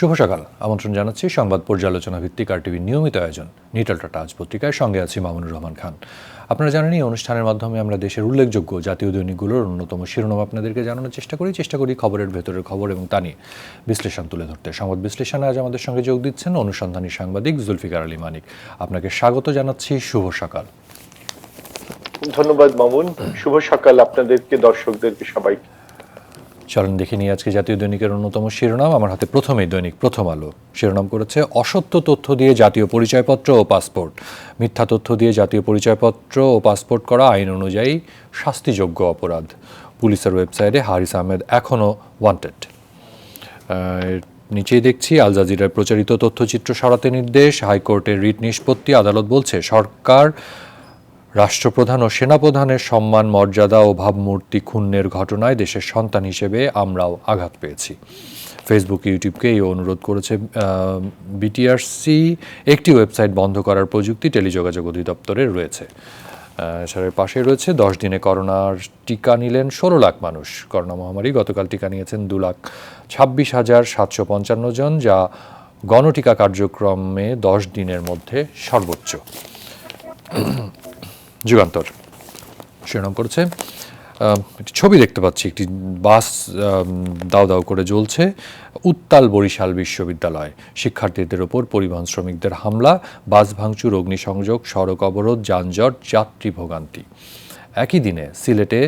শুভ সকাল। আমন্ত্রণ জানাচ্ছি সংবাদ পর্যালোচনা ভিত্তিক আরটিভির নিয়মিত আয়োজন নিটল টাটা আজ পত্রিকায়। সঙ্গে আছি মামুনুর রহমান খান। আপনারা জানেন এই অনুষ্ঠানের মাধ্যমে আমরা দেশের উল্লেখযোগ্য জাতীয় দৈনিকগুলোর অন্যতম শিরোনাম আপনাদেরকে জানানোর চেষ্টা করি খবরের ভেতরের খবর এবং তা নিয়ে বিশ্লেষণ তুলে ধরতে। সংবাদ বিশ্লেষণে আজ আমাদের সঙ্গে যোগ দিচ্ছেন অনুসন্ধানী সাংবাদিক জুলফিকার আলী মানিক। আপনাকে স্বাগত জানাচ্ছি। শুভ সকাল। ধন্যবাদ মামুন। শুভ সকাল আপনাদেরকে, দর্শকদেরকে, সবাই। চলেন দেখে নিয়ে আজকে জাতীয় দৈনিকের অন্যতম শিরোনাম। আমার হাতে প্রথমেই দৈনিক প্রথম আলো শিরোনাম করেছে অসত্য তথ্য দিয়ে জাতীয় পরিচয়পত্র ও পাসপোর্ট। মিথ্যা তথ্য দিয়ে জাতীয় পরিচয়পত্র ও পাসপোর্ট করা আইন অনুযায়ী শাস্তিযোগ্য অপরাধ। পুলিশের ওয়েবসাইটে হারিস আহমেদ এখনও ওয়ান্টেড। নিচেই দেখছি আল জাজিরার প্রচারিত তথ্যচিত্র সরাতে নির্দেশ, হাইকোর্টের রিট নিষ্পত্তি। আদালত বলছে সরকার রাষ্ট্রপ্রধান ও সেনাপ্রধানের সম্মান মর্যাদা ও ভাবমূর্তি ক্ষুণ্ণের ঘটনায় দেশের সন্তান হিসেবে আমরাও আঘাত পেয়েছি। ফেসবুক ইউটিউবকে এই অনুরোধ করেছে বিটিআরসি। একটি ওয়েবসাইট বন্ধ করার প্রযুক্তি টেলিযোগাযোগ অধিদপ্তরের রয়েছে। এছাড়াও পাশে রয়েছে 10 দিনে করোনার টিকা নিলেন 16 লাখ মানুষ। করোনা মহামারী গতকাল টিকা নিয়েছেন 2,26,755 জন, যা গণটিকা কার্যক্রমে 10 দিনের মধ্যে সর্বোচ্চ। যুগান্তর শিরোনাম করেছে একটি ছবি দেখতে পাচ্ছি, একটি বাস দাও দাও করে জ্বলছে। উত্তাল বরিশাল বিশ্ববিদ্যালয়, শিক্ষার্থীদের ওপর পরিবহন শ্রমিকদের হামলা, বাস ভাঙচুর, অগ্নিসংযোগ, সড়ক অবরোধ, যানজট, যাত্রী ভোগান্তি। একই দিনে সিলেটে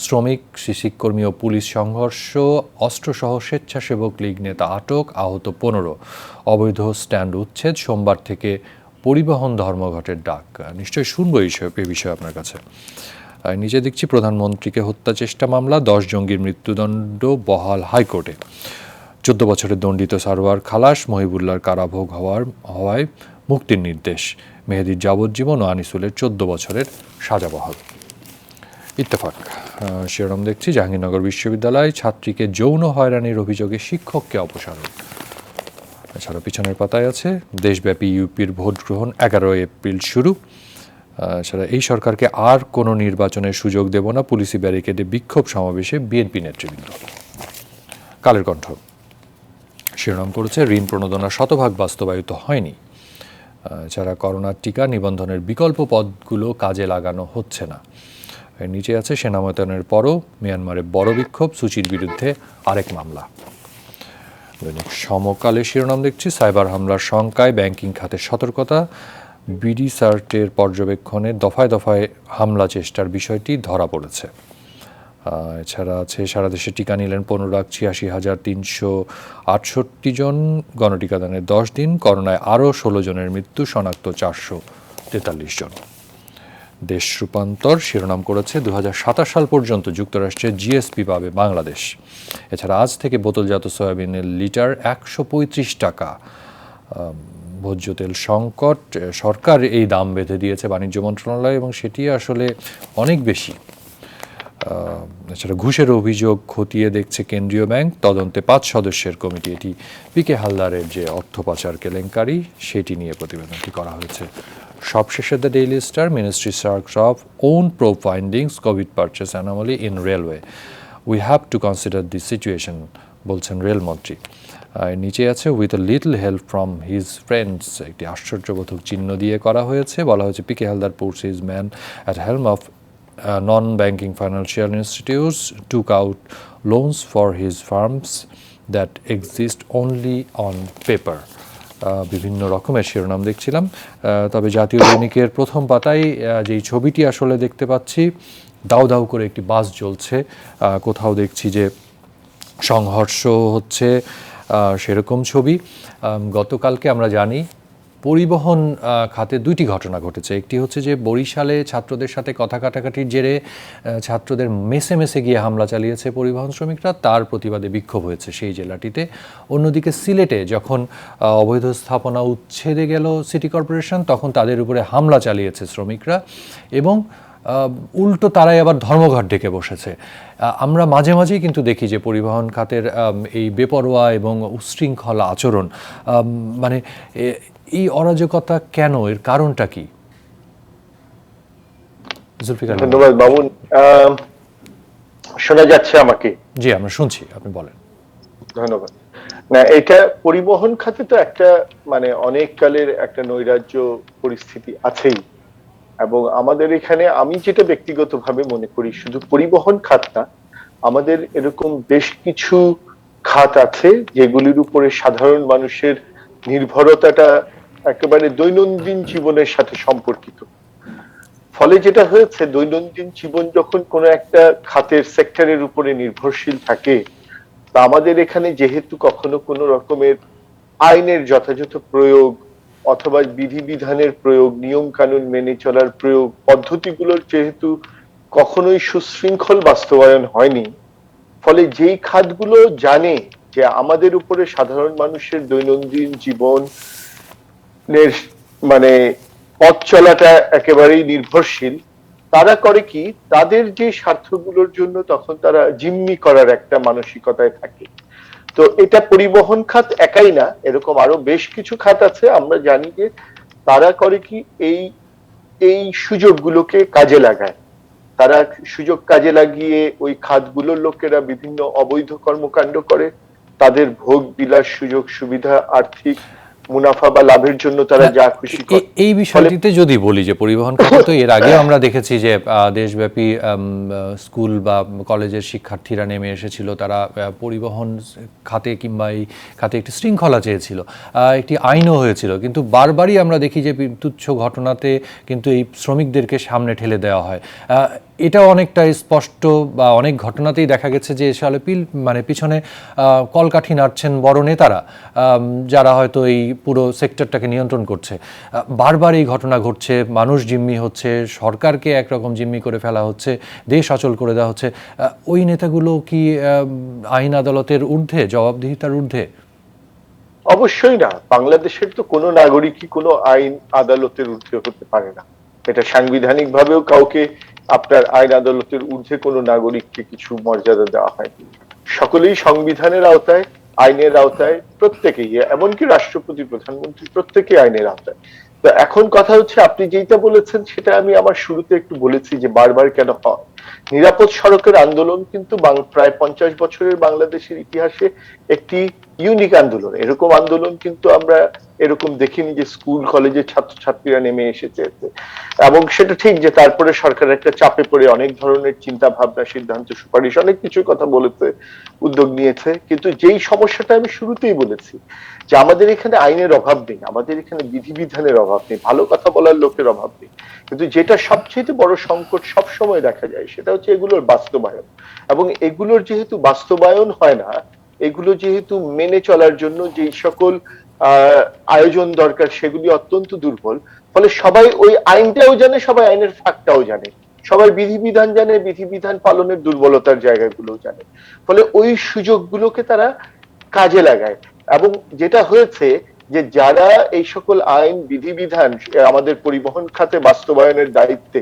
শ্রমিক, শিক্ষকর্মী ও পুলিশ সংঘর্ষ, অস্ত্রসহ স্বেচ্ছাসেবক লীগ নেতা আটক, আহত 15। অবৈধ স্ট্যান্ড উচ্ছেদ, সোমবার থেকে পরিবহন ধর্মঘটের ডাক। নিশ্চয়ই শুনবো এই বিষয়ে আপনার কাছে। নিচে দেখছি প্রধানমন্ত্রীকে হত্যা চেষ্টা মামলা, 10 জঙ্গির মৃত্যুদণ্ড বহাল হাইকোর্টে। 14 বছরের দণ্ডিত সারোয়ার খালাস, মহিবুল্লাহর কারাভোগ হওয়ায় মুক্তির নির্দেশ। মেহেদীর যাবজ্জীবন ও আনিসুলের 14 বছরের সাজা বহাল। ইত্তেফাক শিরোনাম দেখছি জাহাঙ্গীরনগর বিশ্ববিদ্যালয় ছাত্রীকে যৌন হয়রানির অভিযোগে শিক্ষককে অপসারণ। এছাড়া পিছনের পাতায় আছে দেশব্যাপী ইউপির ভোট গ্রহণ 11 এপ্রিল শুরু। এছাড়া এই সরকারকে আর কোনো নির্বাচনের সুযোগ দেব না, পুলিশি ব্যারিকেডে বিক্ষোভ সমাবেশে বিএনপি নেতৃবৃন্দ। কালের কণ্ঠ শিরোনাম করেছে ঋণ প্রণোদনা শতভাগ বাস্তবায়িত হয়নি। এছাড়া করোনার টিকা নিবন্ধনের বিকল্প পদগুলো কাজে লাগানো হচ্ছে না। নিচে আছে সেনা মোতায়েনের পরও মিয়ানমারে বড় বিক্ষোভ, সূচির বিরুদ্ধে আরেক মামলা। দৈনিক সমকালে শিরোনাম দেখছি সাইবার হামলার শঙ্কায় ব্যাংকিং খাতে সতর্কতা, বিডি সার্টের পর্যবেক্ষণে দফায় দফায় হামলা চেষ্টার বিষয়টি ধরা পড়েছে। এছাড়া আছে সারা দেশে টিকা নিলেন 15,86,368 জন, গণটিকাদানের 10 দিন, করোনায় আরও 16 জনের মৃত্যু, শনাক্ত 443 জন। দেশ রূপান্তর শিরোনাম করেছে 2027 সাল পর্যন্ত যুক্তরাষ্ট্রের জিএসপি পাবে বাংলাদেশ। এছাড়া আজ থেকে বোতলজাত সয়াবিনের লিটার 135 টাকা। ভোজ্য তেল সংকট, সরকার এই দাম বেঁধে দিয়েছে বাণিজ্য মন্ত্রণালয় এবং সেটি আসলে অনেক বেশি। এছাড়া ঘুষের অভিযোগ খতিয়ে দেখছে কেন্দ্রীয় ব্যাংক, তদন্তে 5 সদস্যের কমিটি। এটি পিকে হালদারের যে অর্থ পাচার কেলেঙ্কারি সেটি নিয়ে প্রতিবেদনটি করা হয়েছে। সবশেষে the Daily Star, ministry shirks off own probe findings, Covid purchase anomaly in railway, we have to consider this situation, বলছেন রেলমন্ত্রী। নিচে আছে with a little help from his friends, একটি আশ্চর্যবোধক চিহ্ন দিয়ে করা হয়েছে। বলা হয়েছে PK Halder puts his man at helm of non-banking financial institutes, took out loans for his firms that exist only on paper. বিভিন্ন রকমের শিরোনাম দেখছিলাম। তবে জাতীয় দৈনিকের প্রথম পাতায় যেই ছবিটি আসলে দেখতে পাচ্ছি, দাউ দাউ করে একটি বাস জ্বলছে। কোথাও দেখছি যে সংঘর্ষ হচ্ছে, সেরকম ছবি। গতকালকে আমরা জানি পরিবহন খাতে 2টি ঘটনা ঘটেছে। একটি হচ্ছে যে বরিশালে ছাত্রদের সাথে কথা কাটাকাটির জেরে ছাত্রদের মেসে মেসে গিয়ে হামলা চালিয়েছে পরিবহন শ্রমিকরা, তার প্রতিবাদে বিক্ষোভ হয়েছে সেই জেলাটিতে। অন্যদিকে সিলেটে যখন অবৈধ স্থাপনা উচ্ছেদে গেল সিটি কর্পোরেশন, তখন তাদের উপরে হামলা চালিয়েছে শ্রমিকরা এবং উল্টো তারাই আবার ধর্মঘট ডেকে বসেছে। আমরা মাঝে মাঝেই কিন্তু দেখি যে পরিবহন খাতের এই বেপরোয়া এবং উচ্ছৃঙ্খল আচরণ, মানে এই অরাজকতা কেন, এর কারণটা কি? ধন্যবাদ মামুন। শোনা যাচ্ছে আমাকে? জি, আমরা শুনছি, আপনি বলেন। ধন্যবাদ। না, এটা পরিবহন খাতে তো একটা মানে অনেক কালের একটা নৈরাজ্য পরিস্থিতি আছেই। এবং আমাদের এখানে আমি যেটা ব্যক্তিগতভাবে মনে করি, শুধু পরিবহন খাত না, আমাদের এরকম বেশ কিছু খাত আছে যেগুলির উপরে সাধারণ মানুষের নির্ভরতাটা একেবারে দৈনন্দিন জীবনের সাথে সম্পর্কিত। ফলে যেটা হয়েছে, দৈনন্দিন জীবন যখন কোনো একটা খাতের সেক্টরের উপরে নির্ভরশীল থাকে, তা আমাদের এখানে যেহেতু কখনো কোনো রকমের আইনের যথাযথ প্রয়োগ অথবা বিধিবিধানের প্রয়োগ, নিয়ম কানুন মেনে চলার প্রয়োগ পদ্ধতিগুলোর যেহেতু কখনোই সুশৃঙ্খল বাস্তবায়ন হয়নি, ফলে যেই খাতগুলো জানে যে আমাদের উপরে সাধারণ মানুষের দৈনন্দিন জীবনের মানে পথ চলাটা একেবারেই নির্ভরশীল, তারা করে কি, তাদের যে স্বার্থগুলোর জন্য তখন তারা জিম্মি করার একটা মানসিকতায় থাকে। তো এটা পরিবহন খাত একাই না, এরকম আরো বেশ কিছু খাত আছে। আমরা জানি যে তারা করে কি, এই এই সুযোগগুলোকে কাজে লাগায়। তারা সুযোগ কাজে লাগিয়ে ওই খাতগুলোর লোকেরা বিভিন্ন অবৈধ কর্মকাণ্ড করে, তাদের ভোগ বিলাস সুযোগ সুবিধা আর্থিক মুনাফা বা লাভের জন্য তারা যা খুশি করে। এই বিষয়টিতে যদি বলি যে পরিবহন খাতে তো এর আগেও আমরা দেখেছি যে দেশব্যাপী স্কুল বা কলেজের শিক্ষার্থীরা নেমে এসেছিল, তারা পরিবহন খাতে কিংবা এই খাতে একটি শৃঙ্খলা চেয়েছিল, একটি আইনও হয়েছিল, কিন্তু বারবারই আমরা দেখি যে তুচ্ছ ঘটনাতে কিন্তু এই শ্রমিকদেরকে সামনে ঠেলে দেওয়া হয়। এটা অনেকটা স্পষ্ট, বা অনেক ঘটনাতেই দেখা গেছে যে আসলে মানে পিছনে কলকাঠি নাড়ছেন বড় নেতারা, যারা হয়তো এই পুরো সেক্টরটাকে নিয়ন্ত্রণ করছে। বারবার এই ঘটনা ঘটছে, মানুষ জিম্মি হচ্ছে, সরকারকে একরকম জিম্মি করে ফেলা হচ্ছে, দেশ অচল করে দেওয়া হচ্ছে। ওই নেতাগুলো কি আইন আদালতের ঊর্ধ্বে, জবাবদিহিতার ঊর্ধ্বে? অবশ্যই না। বাংলাদেশের তো কোনো নাগরিকই কোনো আইন আদালতের ঊর্ধ্বে হতে পারে না। এটা সাংবিধানিক ভাবেও কাউকে আপনার আইন আদালতের ঊর্ধ্বে কোনো নাগরিককে কিছু মর্যাদা দেওয়া হয়। সকলেই সংবিধানের আওতায়, আইনের আওতায়, প্রত্যেকেই, এমনকি রাষ্ট্রপতি প্রধানমন্ত্রী প্রত্যেকেই আইনের আওতায়। তো এখন কথা হচ্ছে, আপনি যেটা বলেছেন সেটা আমি আমার শুরুতে একটু বলেছি যে বারবার কেন হয়। নিরাপদ সড়কের আন্দোলন কিন্তু প্রায় 50 বছরের বাংলাদেশের ইতিহাসে একটি ইউনিক আন্দোলন। এরকম আন্দোলন কিন্তু আমরা এরকম দেখিনি যে স্কুল কলেজের ছাত্রছাত্রীরা নেমে এসেছে। এবং সেটা ঠিক যে তারপরে সরকার একটা চাপে পড়ে অনেক ধরনের চিন্তা ভাবনা, সিদ্ধান্ত, সুপারিশ, অনেক কিছুর কথা বলেছে, উদ্যোগ নিয়েছে। কিন্তু যেই সমস্যাটা আমি শুরুতেই বলেছি যে আমাদের এখানে আইনের অভাব নেই, আমাদের এখানে বিধিবিধানের অভাব নেই, ভালো কথা বলার লোকের অভাব নেই, কিন্তু যেটা সবচেয়ে বড় সংকট সবসময় দেখা যায় সেটা হচ্ছে এগুলোর বাস্তবায়ন। এবং এগুলোর যেহেতু বাস্তবায়ন হয় না, এগুলো যেহেতু মেনে চলার জন্য যেই সকল আয়োজন দরকার সেগুলি অত্যন্ত দুর্বল, ফলে সবাই ওই আইনটাও জানে, সবাই আইনের ফাঁকটাও জানে, সবাই বিধিবিধান জানে, বিধিবিধান পালনের দুর্বলতার জায়গাগুলো জানে, ফলে ওই সুযোগগুলোকে তারা কাজে লাগায়। এবং যেটা হয়েছে যে যারা এই সকল আইন বিধিবিধান আমাদের পরিবহন খাতে বাস্তবায়নের দায়িত্বে,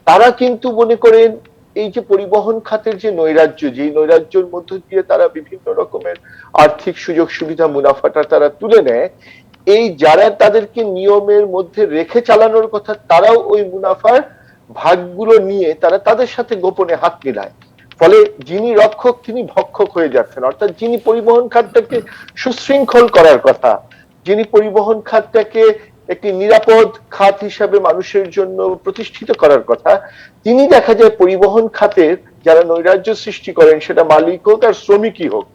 তারা কিন্তু মনে করেন এই যে পরিবহন খাতের যে নৈরাজ্য, যে নৈরাজ্যের মধ্য দিয়ে তারা বিভিন্ন রকমের আর্থিক সুযোগ সুবিধা, মুনাফাটা তারা তুলে নেয়, এই যারা তাদেরকে নিয়মের মধ্যে রেখে চালানোর কথা, তারাও ওই মুনাফার ভাগগুলো নিয়ে তারা তাদের সাথে গোপনে হাত মিলায়। ফলে যিনি রক্ষক তিনি ভক্ষক হয়ে যাচ্ছেন। অর্থাৎ যিনি পরিবহন খাতটাকে সুশৃঙ্খল করার কথা, যিনি পরিবহন খাতটাকে একটি নিরাপদ খাত হিসাবে মানুষের জন্য প্রতিষ্ঠিত করার কথা, তিনি দেখা যায় পরিবহন খাতের যারা নৈরাজ্য সৃষ্টি করেন, সেটা মালিক হোক আর শ্রমিকই হোক,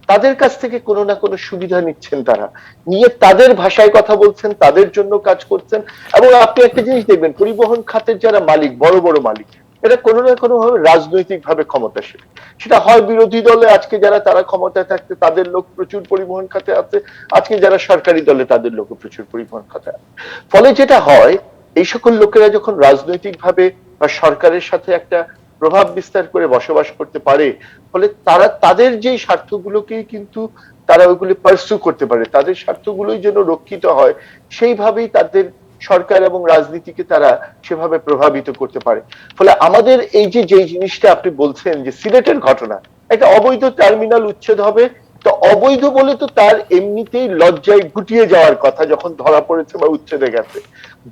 তাদের কাছ থেকে কোনো না কোনো সুবিধা নিচ্ছেন, তারা নিয়ে তাদের ভাষায় কথা বলছেন, তাদের জন্য কাজ করছেন। এবং আপনি একটা জিনিস দেখবেন, পরিবহন খাতের যারা মালিক, বড় বড় মালিক, এটা কোনো না কোনো ভাবে রাজনৈতিক ভাবে ক্ষমতাশীল। সেটা হয় বিরোধী দলে, আজকে যারা তারা ক্ষমতায় থাকতে তাদের লোক প্রচুর পরিবহন খাতে আছে, আজকে যারা সরকারি দলে তাদের লোক প্রচুর পরিবহন খাতে আছে। ফলে যেটা হয়, এই সকল লোকেরা যখন রাজনৈতিক ভাবে বা সরকারের সাথে একটা প্রভাব বিস্তার করে বসবাস করতে পারে, ফলে তারা তাদের যে স্বার্থগুলোকেই কিন্তু তারা ওইগুলি পার্সু করতে পারে, তাদের স্বার্থগুলোই যেন রক্ষিত হয়, সেইভাবেই তাদের সরকার এবং রাজনীতিকে তারা সেভাবে প্রভাবিত করতে পারে। ফলে আমাদের এই যে যেই জিনিসটা আপনি বলছেন যে সিলেটের ঘটনা, একটা অবৈধ টার্মিনাল উচ্ছেদ হবে, তো অবৈধ বলে তো তার এমনিতেই লজ্জায় গুটিয়ে যাওয়ার কথা যখন ধরা পড়েছে বা উচ্ছেদে গেছে,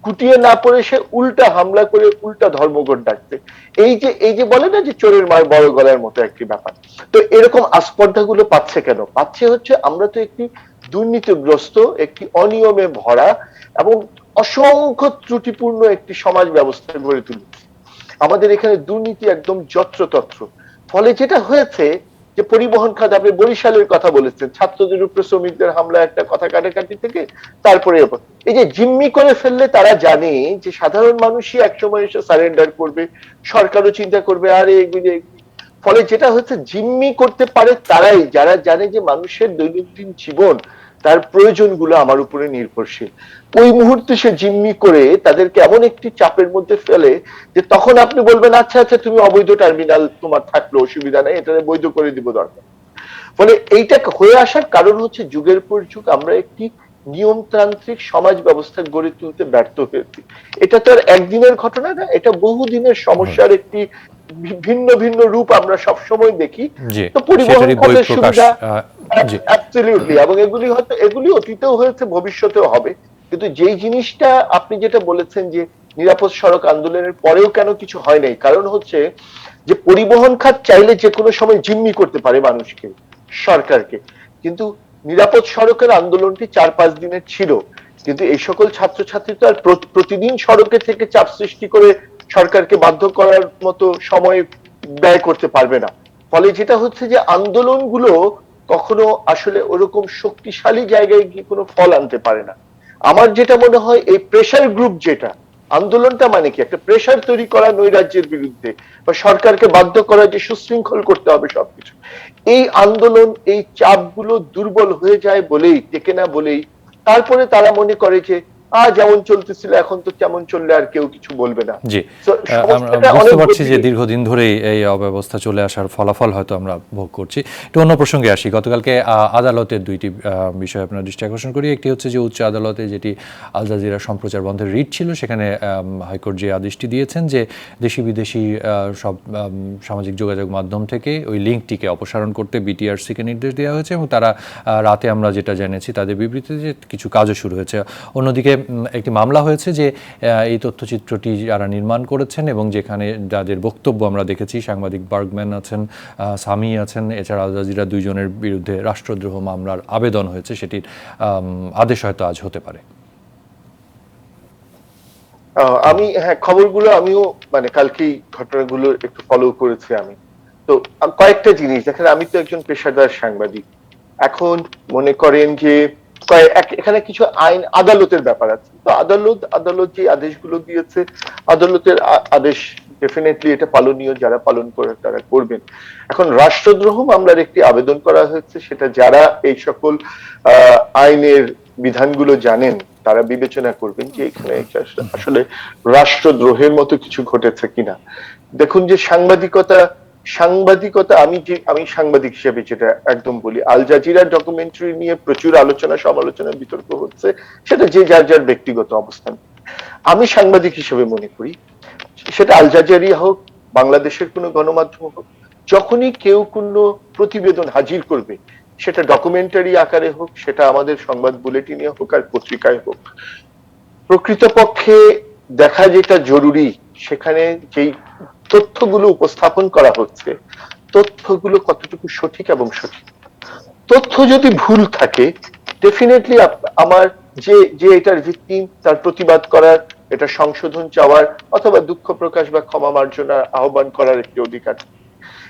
গুটিয়ে না পড়ে সে উল্টা হামলা করে উল্টা ধর্মঘট ডাকছে। এই যে বলে না যে চোরের মার বড় গলার মতো একটি ব্যাপার। তো এরকম আস্পর্ধাগুলো পাচ্ছে কেন? পাচ্ছে হচ্ছে আমরা তো একটি দুর্নীতিগ্রস্ত, একটি অনিয়মে ভরা এবং অসংখ্য ত্রুটিপূর্ণ একটি সমাজ ব্যবস্থা গড়ে তুলেছি। আমাদের এখানে দুর্নীতি একদম যত্রতত্র। ফলে যেটা হয়েছে যে পরিবহন খাত, আপনি বরিশালের কথা বলেছেন, ছাত্রদের উপরে শ্রমিকদের হামলা একটা কথা কাটাকাটি থেকে তারপরে এই যে জিম্মি করে ফেললে তারা জানে যে সাধারণ মানুষই একসময় এসে সারেন্ডার করবে, সরকারও চিন্তা করবে আর এগুলি। ফলে যেটা হচ্ছে জিম্মি করতে পারে তারাই যারা জানে যে মানুষের দৈনন্দিন জীবন, তার প্রয়োজনগুলো আমার উপরে নির্ভরশীল। ওই মুহূর্তে সে জিম্মি করে তাদেরকে এমন একটি চাপের মধ্যে ফেলে যে তখন আপনি বলবেন আচ্ছা আচ্ছা তুমি অবৈধ টার্মিনাল তোমার থাকলো অসুবিধা নেই, এটা বৈধ করে দিব দরকার। ফলে এইটা হয়ে আসার কারণ হচ্ছে যুগের পর যুগ আমরা একটি নিয়মতান্ত্রিক সমাজ ব্যবস্থা গড়ে তুলতে ব্যর্থ হয়েছি। এটা তো আর একদিনের ঘটনা না, এটা বহুদিনের সমস্যার একটি ভিন্ন ভিন্ন রূপ আমরা সব সময় দেখি। তো পরিবহন খাতের সুবিধা অ্যাবসলিউটলি, এবং এগুলি অতীতেও হয়েছে, ভবিষ্যতেও হবে। কিন্তু যেই জিনিসটা আপনি যেটা বলেছেন যে নিরাপদ সড়ক আন্দোলনের পরেও কেন কিছু হয় নাই, কারণ হচ্ছে যে পরিবহন খাত চাইলে যে কোনো সময় জিম্মি করতে পারে মানুষকে, সরকারকে। কিন্তু নিরাপদ সড়কের আন্দোলনটি 4-5 দিনের ছিল, কিন্তু এই সকল ছাত্রছাত্রী তো আর প্রতিদিন সড়কে থেকে চাপ সৃষ্টি করে সরকারকে বাধ্য করার মতো সময় ব্যয় করতে পারবে না। ফলে যেটা হচ্ছে যে আন্দোলনগুলো কখনো আসলে ওরকম শক্তিশালী জায়গায় গিয়ে কোনো ফল আনতে পারে না। আমার যেটা মনে হয় এই প্রেসার গ্রুপ, যেটা আন্দোলনটা মানে কি একটা প্রেসার তৈরি করা নৈরাজ্যের বিরুদ্ধে বা সরকারকে বাধ্য করা যে সুশৃঙ্খল করতে হবে সবকিছু, এই আন্দোলন এই চাপগুলো দুর্বল হয়ে যায় বলেই, টেকে না বলেই তারপরে তারা মনে করে যে যেমন চলতেছিল এখন তো কেমন চললে আর কেউ কিছু বলবে না। জি, আমরা বুঝতে পারছি যে দীর্ঘদিন ধরেই এই অব্যবস্থা চলে আসার ফলাফল হয়তো আমরা ভোগ করছি। একটু অন্য প্রসঙ্গে আসি। গতকালকে আদালতের দুইটি বিষয় আপনার দৃষ্টি আকর্ষণ করি। একটি হচ্ছে যে উচ্চ আদালতে যেটি আল জাজিরা সম্প্রচার বন্ধের রিট ছিল, সেখানে হাইকোর্ট যে আদেশটি দিয়েছেন যে দেশি বিদেশি সব সামাজিক যোগাযোগ মাধ্যম থেকে ওই লিঙ্কটিকে অপসারণ করতে বিটিআরসিকে নির্দেশ দেওয়া হয়েছে, এবং তারা রাতে আমরা যেটা জেনেছি তাদের বিবৃতিতে যে কিছু কাজও শুরু হয়েছে। অন্যদিকে একটি মামলা হয়েছে যে এই তথ্যচিত্রটি যারা নির্মাণ করেছেন এবং যেখানে যাদের বক্তব্য আমরা দেখেছি, সাংবাদিক বার্গম্যান আছেন, সামি আছেন, এছাড়া আল জাজিরা দুইজনের বিরুদ্ধে রাষ্ট্রদ্রোহ মামলার আবেদন হয়েছে, সেটির আদেশ হয়তো আজ হতে পারে। আমি খবরগুলো আমিও মানে কালকেই ঘটনাগুলো একটু ফলো করেছি আমি। তো কয়েকটা জিনিস দেখেন, আমি তো একজন পেশাদার সাংবাদিক। এখন মনে করেন যে এখানে কিছু আইন আদালতের ব্যাপার আছে। তো আদালত যে আদেশগুলো দিয়েছে, আদালতের আদেশ ডেফিনেটলি এটা পালনীয়, যারা পালন করে তারা করবেন। এখন রাষ্ট্রদ্রোহ মামলার একটি আবেদন করা হয়েছে, সেটা যারা এই সকল আইনের বিধানগুলো জানেন তারা বিবেচনা করবেন যে এখানে আসলে রাষ্ট্রদ্রোহের মতো কিছু ঘটেছে কিনা। দেখুন যে সাংবাদিকতা আমি সাংবাদিক হিসেবে যেটা একদম বলি, আল জাজিরা ডকুমেন্টারি নিয়ে প্রচুর আলোচনা সমালোচনা বিতর্ক হচ্ছে, সেটা যে যার যার ব্যক্তিগত অবস্থান। আমি সাংবাদিক হিসেবে মনে করি সেটা আল জাজিরা হোক, বাংলাদেশের কোনো গণমাধ্যম হোক, যখনই কেউ কোনো প্রতিবেদন হাজির করবে, সেটা ডকুমেন্টারি আকারে হোক, সেটা আমাদের সংবাদ বুলেটিনে হোক আর পত্রিকায় হোক, প্রকৃতপক্ষে দেখা যেটা জরুরি সেখানে যেই তথ্যগুলো উপস্থাপন করা হচ্ছে, তথ্যগুলো কতটুকু সঠিক এবং সঠিক। তথ্য যদি ভুল থাকে, ডেফিনেটলি আমার যে এটার ভিকটিম, তার প্রতিবাদ করার, এটা সংশোধন চাওয়ার অথবা দুঃখ প্রকাশ বা ক্ষমা মার্জনার আহ্বান করার একটি অধিকার।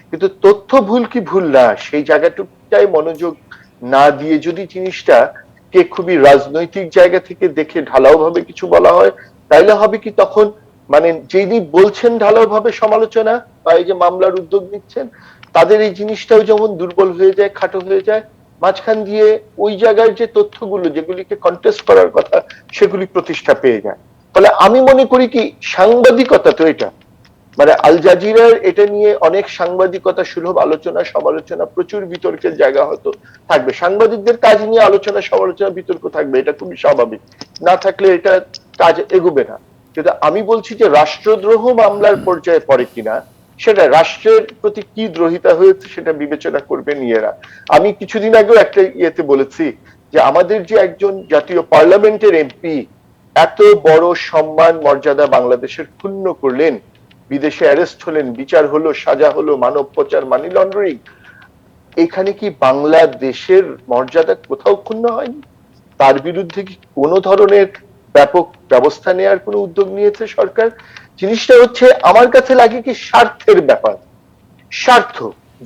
কিন্তু তথ্য ভুল কি ভুল না, সেই জায়গাটুকুটাই মনোযোগ না দিয়ে যদি জিনিসটা কে খুবই রাজনৈতিক জায়গা থেকে দেখে ঢালাও ভাবে কিছু বলা হয়, তাইলে হবে কি তখন মানে যিনি বলছেন ঢালাও ভাবে সমালোচনা বা এই যে মামলার উদ্যোগ নিচ্ছেন, তাদের এই জিনিসটাও যেমন দুর্বল হয়ে যায়, খাটো হয়ে যায়, মাঝখান দিয়ে ওই জায়গার যে তথ্যগুলো যেগুলিকে কন্টেস্ট করার কথা সেগুলি প্রতিষ্ঠা পেয়ে যায়। ফলে আমি মনে করি কি সাংবাদিকতা তো এটা মানে আল জাজিরার এটা নিয়ে অনেক সাংবাদিকতা সুলভ আলোচনা সমালোচনা, প্রচুর বিতর্কের জায়গা হয়তো থাকবে। সাংবাদিকদের কাজ নিয়ে আলোচনা সমালোচনা বিতর্ক থাকবে, এটা খুবই স্বাভাবিক, না থাকলে এটা কাজ এগোবে না। কিন্তু আমি বলছি যে রাষ্ট্রদ্রোহ মামলার পর্যায়ে পড়ে কিনা সেটা রাষ্ট্রের প্রতি কি দ্রোহিতা হয়েছে সেটা বিবেচনা করবেন ইয়েরা। আমি কিছুদিন আগেও একটা ইয়েতে বলেছি যে আমাদের যে একজন জাতীয় পার্লামেন্টের এমপি এত বড় সম্মান মর্যাদা বাংলাদেশের ক্ষুণ্ণ করলেন, বিদেশে অ্যারেস্ট হলেন, বিচার হলো, সাজা হলো, মানব পাচার, মানি লন্ডারিং, এখানে কি বাংলাদেশের মর্যাদা কোথাও ক্ষুণ্ণ হয়নি? তার বিরুদ্ধে কি কোনো ধরনের ব্যাপক ব্যবস্থা নেওয়ার কোনো উদ্যোগ নিয়েছে সরকার? জিনিসটা হচ্ছে আমার কাছে লাগে কি স্বার্থের ব্যাপার। স্বার্থ,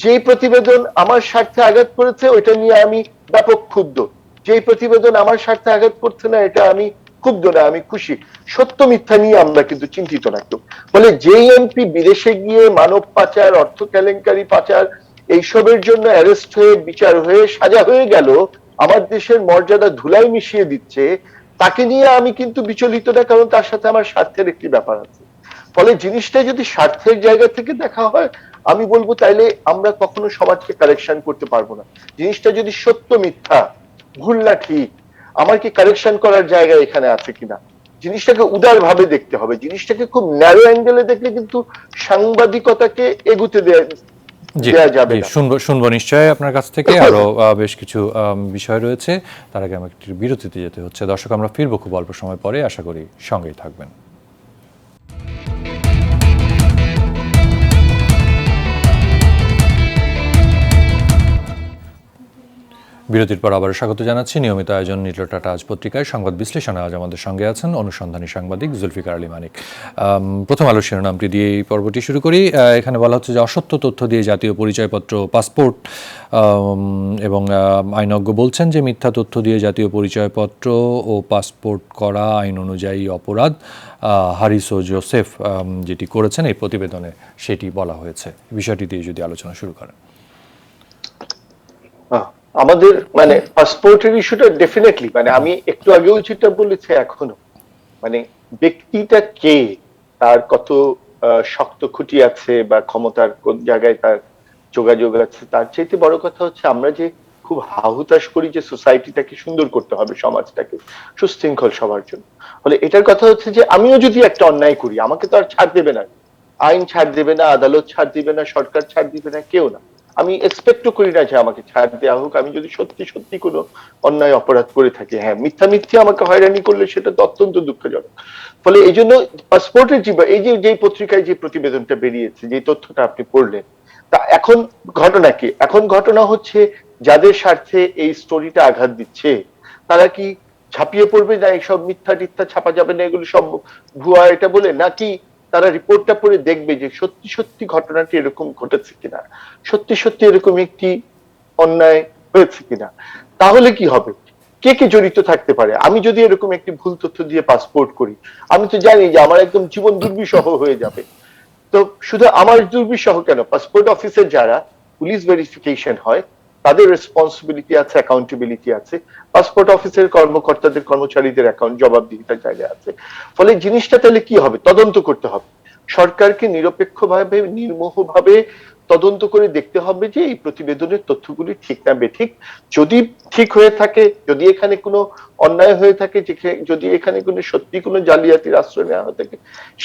যেই প্রতিবেদন আমার স্বার্থে আঘাত করেছে ওইটা নিয়ে আমি ব্যাপক ক্ষুব্ধ, যেই প্রতিবেদন আমার স্বার্থে আঘাত করছে না এটা আমি ক্ষুব্ধ না, আমি খুশি। সত্য মিথ্যা নিয়ে আমরা কিন্তু চিন্তিত না কেউ। বলে যেই এমপি বিদেশে গিয়ে মানব পাচার, অর্থ কেলেঙ্কারি, পাচার এইসবের জন্য অ্যারেস্ট হয়ে, বিচার হয়ে, সাজা হয়ে গেল, আমার দেশের মর্যাদা ধুলাই মিশিয়ে দিচ্ছে, তাকে নিয়ে আমি কিন্তু বিচলিত না, কারণ তার সাথে আমার স্বার্থের একটি ব্যাপার আছে। ফলে জিনিসটা যদি স্বার্থের জায়গা থেকে দেখা হয়, আমি বলবো তাইলে আমরা কখনো সমাজকে কারেকশন করতে পারবো না। জিনিসটা যদি সত্য মিথ্যা, ভুল না ঠিক, আমার কি কারেকশন করার জায়গা এখানে আছে কিনা, জিনিসটাকে উদার ভাবে দেখতে হবে। জিনিসটাকে খুব ন্যারো অ্যাঙ্গেলে দেখলে কিন্তু সাংবাদিকতাকে এগুতে দেয়া যাবে না। শুনবো নিশ্চয়ই আপনার কাছ থেকে। আরো বেশ কিছু বিষয় রয়েছে, তার আগে আমাকে একটু বিরতিতে যেতে হচ্ছে। দর্শক, আমরা ফিরবো খুব অল্প সময় পরে, আশা করি সঙ্গেই থাকবেন। বিরতির পর আবার স্বাগত জানাচ্ছি। নিয়মিত আয়োজন নীলটাটা আজ পত্রিকায় সংবাদ বিশ্লেষণে আজ আমাদের সঙ্গে আছেন অনুসন্ধানী সাংবাদিক জুলফিকার আলী মানিক। প্রথম আলো শিরোনামটি দিয়ে এই পর্বটি শুরু করি। এখানে বলা হচ্ছে যে অসত্য তথ্য দিয়ে জাতীয় পরিচয়পত্র, পাসপোর্ট, এবং আইনজ্ঞ বলছেন যে মিথ্যা তথ্য দিয়ে জাতীয় পরিচয়পত্র ও পাসপোর্ট করা আইন অনুযায়ী অপরাধ। হারিস ও জোসেফ যেটি করেছেন এই প্রতিবেদনে সেটি বলা হয়েছে। বিষয়টি দিয়ে যদি আলোচনা শুরু করেন। আমাদের মানে পাসপোর্টের ইস্যুটা ডেফিনেটলি, মানে আমি একটু আগেও যেটা বলেছি এখনো, মানে ব্যক্তিটা কে, তার কত শক্ত খুঁটি আছে বা ক্ষমতার কোন জায়গায় তার যোগাযোগ আছে, তার চাইতে বড় কথা হচ্ছে আমরা যে খুব হাহুতাশ করি যে সোসাইটিটাকে সুন্দর করতে হবে, সমাজটাকে সুশৃঙ্খল সবার জন্য। ফলে এটার কথা হচ্ছে যে আমিও যদি একটা অন্যায় করি আমাকে তো আর ছাড় দেবে না, আইন ছাড় দেবে না, আদালত ছাড় দিবে না, সরকার ছাড় দিবে না, কেউ না। আমি এক্সপেক্টও করি না যে আমাকে ছাড় দেওয়া হোক। আমি যদি সত্যি সত্যি কোনো অন্যায় অপরাধ করে থাকি, হ্যাঁ মিথ্যা মিথ্যে আমাকে হয়রানি করলে সেটা তো অত্যন্ত দুঃখজনক। ফলে এই জন্য পাসপোর্টের জীবন, এই যে যেই পত্রিকায় যে প্রতিবেদনটা বেরিয়েছে, যে তথ্যটা আপনি পড়লেন, তা এখন ঘটনা কি? এখন ঘটনা হচ্ছে যাদের স্বার্থে এই স্টোরিটা আঘাত দিচ্ছে তারা কি ঝাঁপিয়ে পড়বে না এইসব মিথ্যা টিথ্যা ছাপা যাবে না, এগুলো সব ভুয়া, এটা বলে, নাকি তারা রিপোর্টটা পড়ে দেখবে যে সত্যি সত্যি ঘটনাটি এরকম ঘটেছে কিনা, সত্যি সত্যি এরকম একটি অন্যায় হয়েছে কিনা? তাহলে কি হবে? কে কে জড়িত থাকতে পারে? আমি যদি এরকম একটি ভুল তথ্য দিয়ে পাসপোর্ট করি, আমি তো জানি যে আমার একদম জীবন দুর্বিষহ হয়ে যাবে। তো শুধু আমার দুর্বিষহ কেন, পাসপোর্ট অফিসের যারা পুলিশ ভেরিফিকেশন হয় তাদের রেসপন্সিবিলিটি আছে, অ্যাকাউন্টেবিলিটি আছে, পাসপোর্ট অফিসের কর্মকর্তাদের, কর্মচারীদের অ্যাকাউন্ট জবাবদিহিতার জায়গা আছে। ফলে জিনিসটা তাহলে কি হবে? তদন্ত করতে হবে। সরকারকে নিরপেক্ষভাবে, নির্মোহভাবে তদন্ত করে দেখতে হবে যে এই প্রতিবেদনের তথ্যগুলি ঠিক না বেঠিক। যদি ঠিক হয়ে থাকে, যদি এখানে কোনো অন্যায় হয়ে থাকে, যদি এখানে কোনো সত্যি কোনো জালিয়াতির আশ্রয় নেওয়া হয়ে থাকে,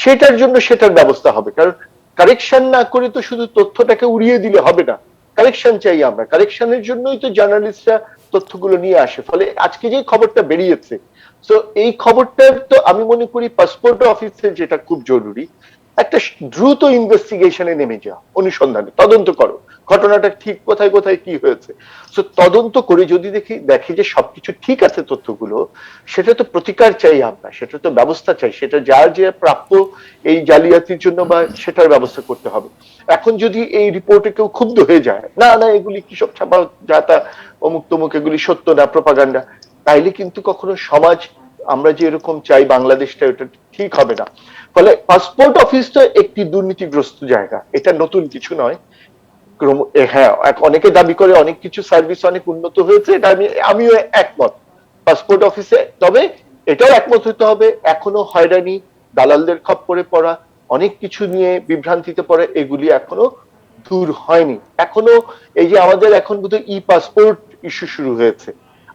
সেটার জন্য সেটার ব্যবস্থা হবে। কারণ কারেকশন না করে তো শুধু তথ্যটাকে উড়িয়ে দিলে হবে না, কারেকশন চাই আমরা। কারেকশনের জন্যই তো জার্নালিস্টরা তথ্যগুলো নিয়ে আসে। ফলে আজকে যে খবরটা বেরিয়েছে, তো এই খবরটার তো আমি মনে করি পাসপোর্ট অফিসে যেটা খুব জরুরি, একটা দ্রুত ইনভেস্টিগেশনে নেমে যাও, অনুসন্ধানে তদন্ত করো ঘটনাটা ঠিক কোথায় কোথায় কি হয়েছে। তো তদন্ত করে যদি দেখি যে সবকিছু ঠিক আছে তথ্যগুলো, সেটা তো প্রতিকার চাই আমরা, সেটা তো ব্যবস্থা চাই, সেটা যার যে প্রাপ্য এই জালিয়াতির জন্য বা সেটার ব্যবস্থা করতে হবে। এখন যদি এই রিপোর্টে কেউ ক্ষুব্ধ হয়ে যায়, না না এগুলি কি সব ছাপা যাতা, অমুক তমুক, এগুলি সত্য না, প্রপাগান্ডা, তাইলে কিন্তু কখনো সমাজ আমরা যে এরকম চাই বাংলাদেশটা, ওটা ঠিক হবে না। ফলে পাসপোর্ট অফিস তো একটি দুর্নীতিগ্রস্ত জায়গা, এটা নতুন কিছু নয়। হ্যাঁ, অনেকে দাবি করে অনেক কিছু সার্ভিস অনেক উন্নত হয়েছে, এটা আমিও একমত পাসপোর্ট অফিসে। তবে এটাও একমত হতে হবে এখনো হয়রানি, দালালদের খপ্পরে পড়া, অনেক কিছু নিয়ে বিভ্রান্তিতে পড়ে, এগুলি এখনো দূর হয়নি। এখনো এই যে আমাদের এখন বোধহয় ই পাসপোর্ট ইস্যু শুরু হয়েছে,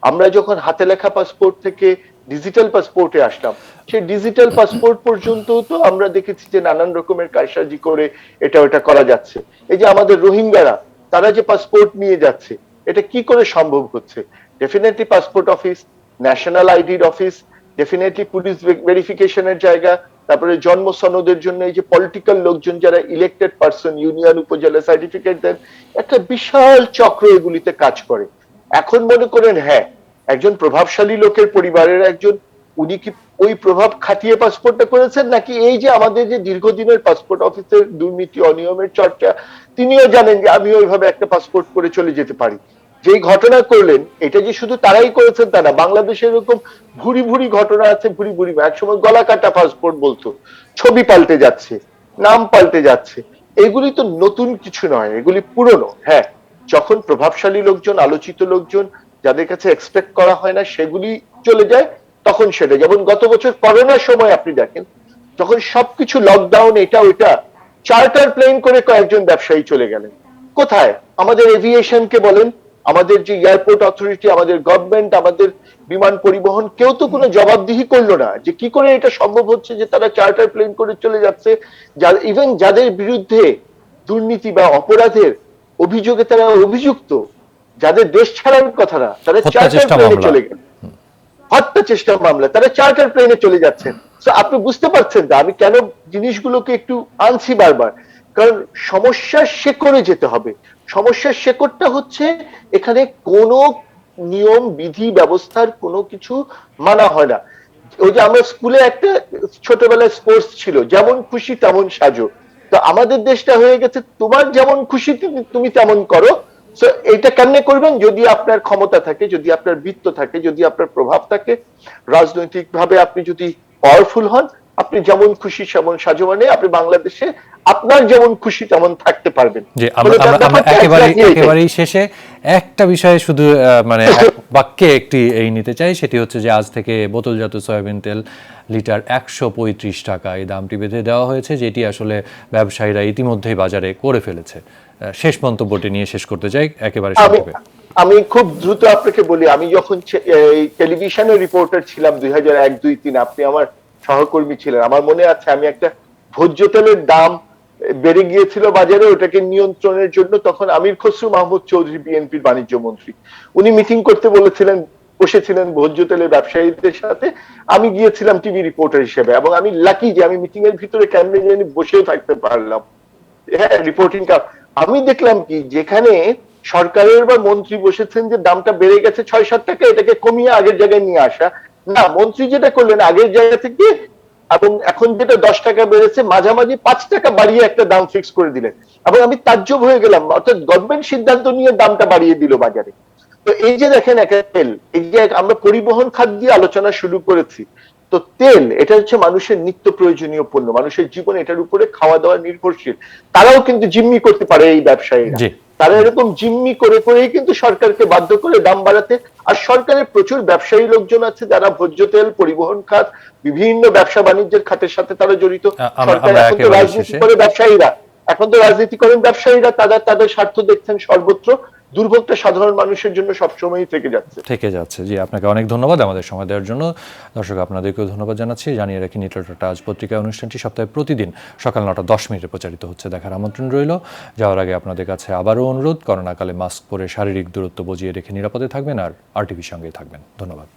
আমরা যখন হাতে লেখা পাসপোর্ট থেকে ডিজিটাল পাসপোর্টে আসলাম, সেই ডিজিটাল পাসপোর্ট পর্যন্ত তো আমরা দেখেছি যে নানান রকমের কারসাজি করে এটা ওটা করা যাচ্ছে। এই যে আমাদের রোহিঙ্গারা, তারা যে পাসপোর্ট নিয়ে যাচ্ছে, এটা কি করে সম্ভব হচ্ছে? ডেফিনেটলি পাসপোর্ট অফিস, ন্যাশনাল আইডির অফিস, ডেফিনেটলি পুলিশ ভেরিফিকেশনের জায়গা, তারপরে জন্ম সনদের জন্য এই যে পলিটিক্যাল লোকজন যারা ইলেক্টেড পারসন, ইউনিয়ন উপজেলা সার্টিফিকেট দেন, একটা বিশাল চক্র এগুলিতে কাজ করে। এখন মনে করেন হ্যাঁ, একজন প্রভাবশালী লোকের পরিবারের একজন, উনি কি ওই প্রভাব খাটিয়ে পাসপোর্টটা করেছেন, নাকি এই যে আমাদের যে দীর্ঘদিনের পাসপোর্ট অফিসের দুর্নীতি অনিয়মের চর্চা, তিনিও জানেন যে আমি ওইভাবে একটা পাসপোর্ট করে চলে যেতে পারি। যেই ঘটনা করলেন, এটা যে শুধু তারাই করেছেন তা না, বাংলাদেশে এরকম ভুরি ভুরি ঘটনা আছে, ভুরি ভুরি। একসময় গলা কাটা পাসপোর্ট বলতো, ছবি পাল্টে যাচ্ছে, নাম পাল্টে যাচ্ছে। এগুলি তো নতুন কিছু নয়, এগুলি পুরনো। হ্যাঁ, যখন প্রভাবশালী লোকজন, আলোচিত লোকজন, যাদের কাছে এক্সপেক্ট করা হয় না, সেগুলি চলে যায়, তখন সেটা, যেমন গত বছর করোনার সময় আপনি দেখেন, যখন সবকিছু লকডাউন, এটা ওইটা, চার্টার প্লেন করে কয়েকজন ব্যবসায়ী চলে গেলেন। কোথায়? আমাদের এভিয়েশনকে বলেন, আমাদের যে এয়ারপোর্ট অথরিটি, আমাদের গভর্নমেন্ট, আমাদের বিমান পরিবহন, কেউ তো কোনো জবাবদিহি করলো না যে কি করে এটা সম্ভব হচ্ছে যে তারা চার্টার প্লেন করে চলে যাচ্ছে। ইভেন যাদের বিরুদ্ধে দুর্নীতি বা অপরাধের অভিযোগে তারা অভিযুক্ত, যাদের দেশ ছাড়ার কথা না, তারা চার্টার প্লেনে চলে গেল। হত্যা চেষ্টা মামলা, তারা চার্টার প্লেনে চলে যাচ্ছেন। আপনি বুঝতে পারছেন না আমি কেন জিনিসগুলোকে একটু আনছি বারবার? কারণ সমস্যার শেকড়ে যেতে হবে। সমস্যার শেকড়টা হচ্ছে এখানে কোনো নিয়ম বিধি ব্যবস্থার কোনো কিছু মানা হয় না। ওই যে আমরা স্কুলে একটা ছোটবেলায় স্পোর্টস ছিল, যেমন খুশি তেমন সাজো। তো আমাদের দেশটা হয়ে গেছে তোমার যেমন খুশি তুমি তেমন করো। সো এটা কেমনে করবেন? যদি আপনার ক্ষমতা থাকে, যদি আপনার বৃত্ত থাকে, যদি আপনার প্রভাব থাকে, রাজনৈতিক ভাবে আপনি যদি পাওয়ারফুল হন, আপনি যেমন খুশি তেমন সাজো, মানে আপনি বাংলাদেশে আপনার যেমন খুশি তেমন থাকতে পারবেন। যে আমরা একেবারেই শেষে একটা বিষয়ে শুধু মানে বাক্যে একটি এই নিতে চাই, সেটি হচ্ছে যে আজ থেকে বোতলজাত সয়াবিন তেল লিটার 135 টাকা এই দামটি বেঁধে দেওয়া হয়েছে, যেটি আসলে ব্যবসায়ীরা ইতিমধ্যেই বাজারে করে ফেলেছে। শেষ মন্তব্যটি নিয়ে শেষ করতে চাই একেবারে সংক্ষেপে। আমি খুব দ্রুত আপনাকে বলি, আমি যখন টেলিভিশনের রিপোর্টার ছিলাম 2001, 2, 3, আপনি আমার সহকর্মী ছিলেন, আমার মনে আছে আমি একটা ভোজ্য তেলের দাম বেড়ে গিয়েছিল বাজারে, ওটাকে নিয়ন্ত্রণের জন্য তখন আমির খসরু মাহমুদ চৌধুরী, বিএনপির বাণিজ্য মন্ত্রী, উনি মিটিং করতে বলেছিলেন, বসেছিলেন ভোজ্য তেলের ব্যবসায়ীদের সাথে। আমি গিয়েছিলাম টিভি রিপোর্টার হিসেবে, এবং আমি লাকি যে আমি মিটিং এর ভিতরে কেমনে জানি বসেও থাকতে পারলাম। হ্যাঁ, রিপোর্টিং আমি দেখলাম কি, যেখানে সরকারের বা মন্ত্রী বসেছেন যে দামটা বেড়ে গেছে 6-7 টাকা, এটাকে কমিয়ে আগের জায়গায় নিয়ে আসা। না, মন্ত্রী যেটা করলেন আগের জায়গা থেকে, এবং এখন যেটা 10 টাকা বেড়েছে, মাঝামাঝি 5 টাকা বাড়িয়ে একটা দাম ফিক্স করে দিলেন। এবং আমি তাজ্জব হয়ে গেলাম, অর্থাৎ গভর্নমেন্ট সিদ্ধান্ত নিয়ে দামটা বাড়িয়ে দিল বাজারে। তো এই যে দেখেন, একটা তেল, এই যে আমরা পরিবহন খাত দিয়ে আলোচনা শুরু করেছি, তো তেল এটা হচ্ছে মানুষের নিত্য প্রয়োজনীয় পণ্য, মানুষের জীবন এটার উপরে খাওয়া দাওয়া নির্ভরশীল। তারাও কিন্তু জিম্মি করতে পারে এই ব্যবসায়ীরা, তারা এরকম জিম্মি করে করেই কিন্তু সরকারকে বাধ্য করে দাম বাড়াতে। আর সরকারের প্রচুর ব্যবসায়ী লোকজন আছে যারা ভোজ্য তেল, পরিবহন খাত, বিভিন্ন ব্যবসা বাণিজ্যের খাতের সাথে তারা জড়িত। সরকার এখন তো রাজনীতি করে ব্যবসায়ীরা, এখন তো রাজনীতি করেন ব্যবসায়ীরা, তাদের স্বার্থ দেখছেন সর্বত্র। দুর্ভোগটা সাধারণ মানুষের জন্য সবসময়ই থেকে যাচ্ছে। জি, আপনাকে অনেক ধন্যবাদ আমাদের সময় দেওয়ার জন্য। দর্শক, আপনাদেরকেও ধন্যবাদ জানাচ্ছি। জানিয়ে রাখি, নিউট্রালটা আজ পত্রিকা অনুষ্ঠানটি সপ্তাহে প্রতিদিন সকাল 9:10 প্রচারিত হচ্ছে। দেখার আমন্ত্রণ রইল। যাওয়ার আগে আপনাদের কাছে আবারও অনুরোধ, করোনাকালে মাস্ক পরে শারীরিক দূরত্ব বজিয়ে রেখে নিরাপদে থাকবেন আর RTV সঙ্গেই থাকবেন। ধন্যবাদ।